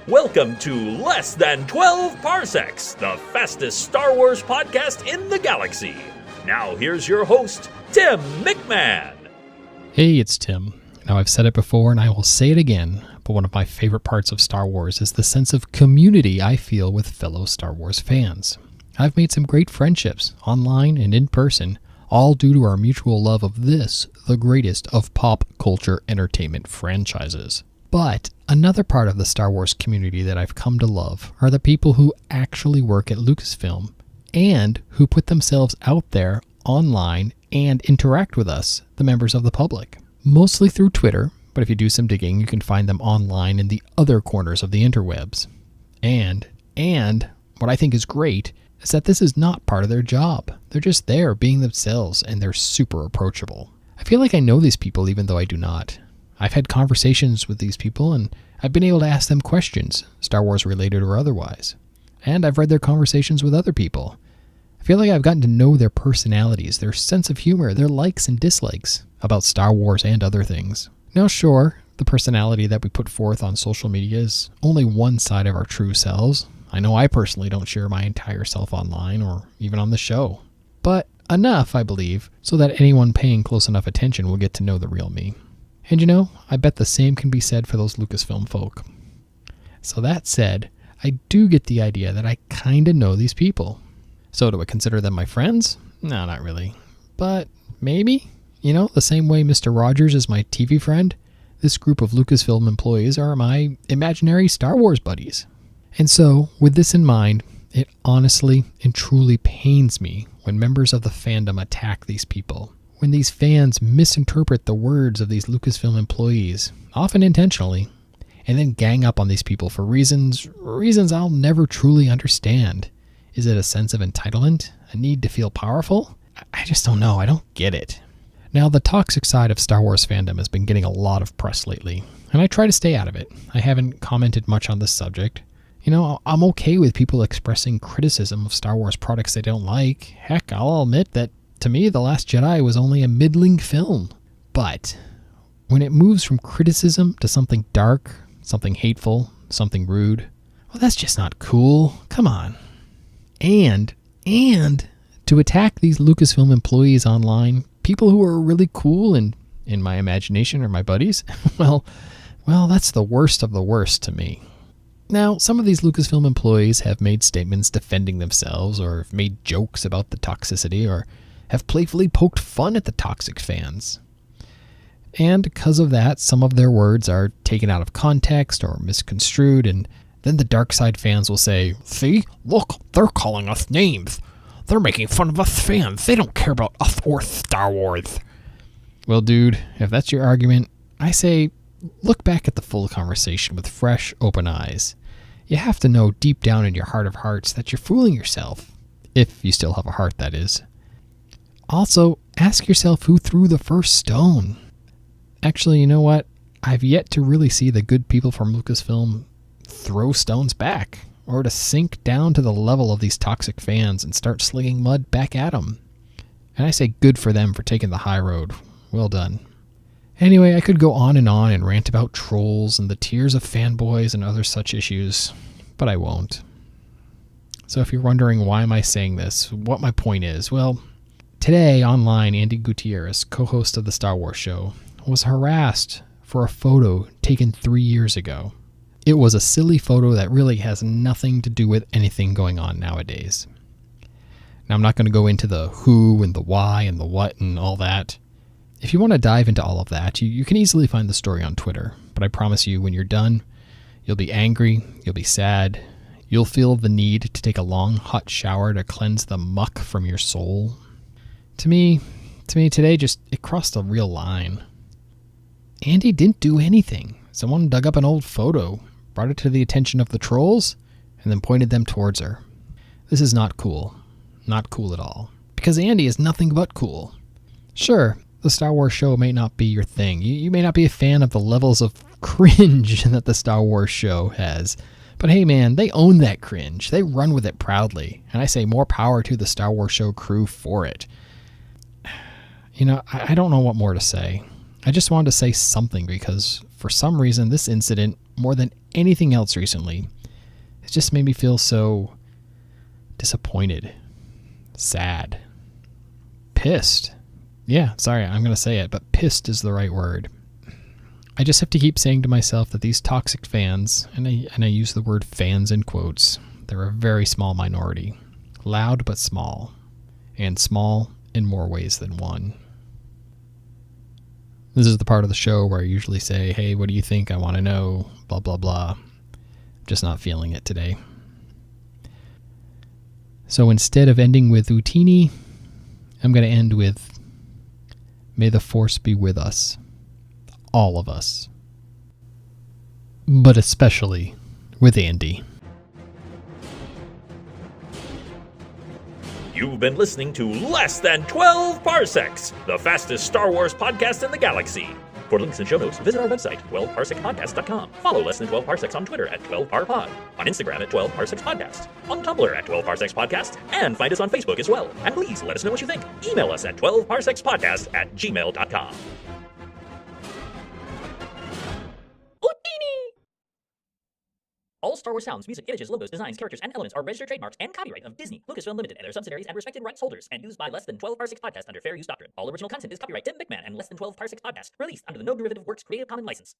Welcome to Less Than 12 Parsecs, the fastest Star Wars podcast in the galaxy. Now here's your host, Tim McMahon. Hey, it's Tim. Now I've said it before and I will say it again, but one of my favorite parts of Star Wars is the sense of community I feel with fellow Star Wars fans. I've made some great friendships, online and in person, all due to our mutual love of this, the greatest of pop culture entertainment franchises. But another part of the Star Wars community that I've come to love are the people who actually work at Lucasfilm and who put themselves out there online and interact with us, the members of the public. Mostly through Twitter, but if you do some digging, you can find them online in the other corners of the interwebs. And what I think is great is that this is not part of their job. They're just there being themselves, and they're super approachable. I feel like I know these people even though I do not. I've had conversations with these people, and I've been able to ask them questions, Star Wars related or otherwise. And I've read their conversations with other people. I feel like I've gotten to know their personalities, their sense of humor, their likes and dislikes about Star Wars and other things. Now sure, the personality that we put forth on social media is only one side of our true selves. I know I personally don't share my entire self online or even on the show. But enough, I believe, so that anyone paying close enough attention will get to know the real me. And you know, I bet the same can be said for those Lucasfilm folk. So that said, I do get the idea that I kinda know these people. So do I consider them my friends? No, not really. But maybe? You know, the same way Mr. Rogers is my TV friend, this group of Lucasfilm employees are my imaginary Star Wars buddies. And so, with this in mind, it honestly and truly pains me when members of the fandom attack these people. When these fans misinterpret the words of these Lucasfilm employees, often intentionally, and then gang up on these people for reasons I'll never truly understand. Is it a sense of entitlement? A need to feel powerful? I just don't know. I don't get it. Now, the toxic side of Star Wars fandom has been getting a lot of press lately, and I try to stay out of it. I haven't commented much on this subject. You know, I'm okay with people expressing criticism of Star Wars products they don't like. Heck, I'll admit that to me, The Last Jedi was only a middling film. But when it moves from criticism to something dark, something hateful, something rude, well, that's just not cool. Come on. And to attack these Lucasfilm employees online, people who are really cool and, in my imagination, are my buddies, well, that's the worst of the worst to me. Now, some of these Lucasfilm employees have made statements defending themselves or have made jokes about the toxicity or have playfully poked fun at the toxic fans. And because of that, some of their words are taken out of context or misconstrued, and then the dark side fans will say, "See, look, they're calling us names. They're making fun of us fans. They don't care about us or Star Wars." Well, dude, if that's your argument, I say, look back at the full conversation with fresh, open eyes. You have to know deep down in your heart of hearts that you're fooling yourself. If you still have a heart, that is. Also, ask yourself who threw the first stone. Actually, you know what? I've yet to really see the good people from Lucasfilm throw stones back, or to sink down to the level of these toxic fans and start slinging mud back at them. And I say good for them for taking the high road. Well done. Anyway, I could go on and rant about trolls and the tears of fanboys and other such issues, but I won't. So if you're wondering why am I saying this, what my point is, well, today online, Andy Gutierrez, co-host of the Star Wars show, was harassed for a photo taken 3 years ago. It was a silly photo that really has nothing to do with anything going on nowadays. Now, I'm not going to go into the who and the why and the what and all that. If you want to dive into all of that, you can easily find the story on Twitter. But I promise you, when you're done, you'll be angry, you'll be sad, you'll feel the need to take a long, hot shower to cleanse the muck from your soul. To me, today it crossed a real line. Andy didn't do anything. Someone dug up an old photo, brought it to the attention of the trolls, and then pointed them towards her. This is not cool. Not cool at all. Because Andy is nothing but cool. Sure, the Star Wars show may not be your thing. You may not be a fan of the levels of cringe that the Star Wars show has. But hey man, they own that cringe. They run with it proudly. And I say more power to the Star Wars show crew for it. You know, I don't know what more to say. I just wanted to say something because for some reason this incident more than anything else recently, it's just made me feel so disappointed, sad, pissed. Yeah, sorry, I'm going to say it, but pissed is the right word. I just have to keep saying to myself that these toxic fans, and I use the word fans in quotes, they're a very small minority. Loud but small. And small in more ways than one. This is the part of the show where I usually say, hey, what do you think? I want to know, blah, blah, blah. I'm just not feeling it today. So instead of ending with Utini, I'm going to end with, may the force be with us. All of us. But especially with Andy. You've been listening to Less Than 12 Parsecs, the fastest Star Wars podcast in the galaxy. For links and show notes, visit our website, TwelveParsecsPodcast.com. Follow Less Than 12 Parsecs on Twitter at 12parpod, on Instagram at 12parsecsPodcast, on Tumblr at 12parsecsPodcast, and find us on Facebook as well. And please let us know what you think. Email us at 12parsecs.podcast@gmail.com. All Star Wars sounds, music, images, logos, designs, characters, and elements are registered trademarks and copyright of Disney, Lucasfilm Limited, and their subsidiaries and respective rights holders, and used by Less Than 12 Parsecs Podcast under fair use doctrine. All original content is copyright Tim McMahon and Less Than 12 Parsecs Podcast, released under the No Derivative Works Creative Commons license.